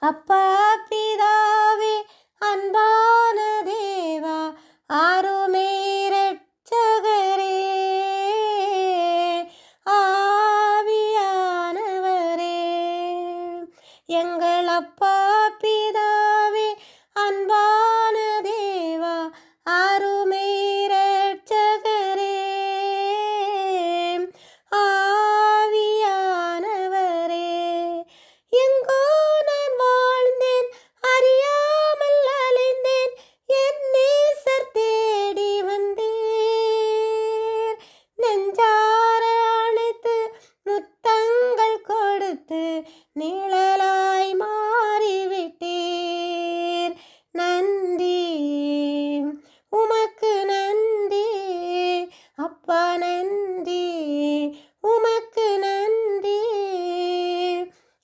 அப்பா பிதாவே அன்பான தேவா ஆருமே இரட்சகரே ஆவியானவரே எங்கள் அப்பா பிதாவே அன்பான தேவா ஆருமே இரட்சகரே ஆவியானவரே எங்கோ நான் வாழ்ந்தேன் அறியாமல் அலைந்தேன் என் நேசர் தேடி வந்தீர் நெஞ்சார அணைத்து முத்தங்கள் கொடுத்து நிழலாய் மாறிவிட்டீர் நன்றி உமக்கு நன்றி அப்பா நன்றி உமக்கு நன்றி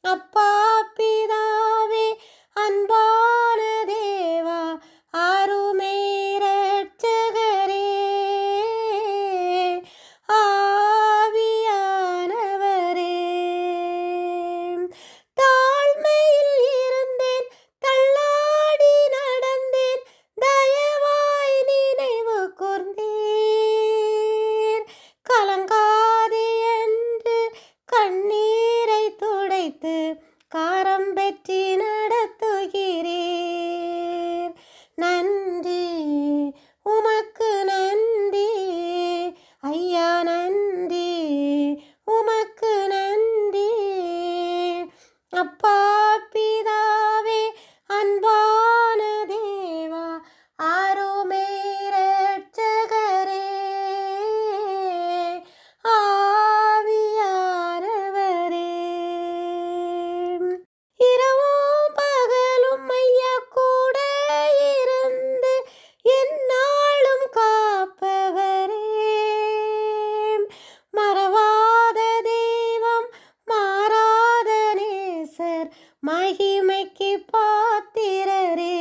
அப்பா பிதாவே அன்பான தேவா ஆருமே இரட்சகரே ஆவியானவரே தாழ்மையில் இருந்தேன் தள்ளாடி நடந்தேன் தயவாய் நினைவு கூர்ந்தீர் கலங்காதே என்று கண்ணீரை துடைத்து காரம் பெற்றி நடத்துகிறீர் நன்றி உமக்கு நன்றி ஐயா நன்றி உமக்கு நன்றி அப்பா பிதாவே அன்பான தேவா ஆருமே இரட்சகரே ஆவியானவரே இரவும் பகலும் ஐயா கூட இருந்து எந்நாளும் காப்பவரே மறவாத தெய்வம் மாறாத நேசர் மகிமைக்கு பாத்திரரே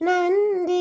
நன்றி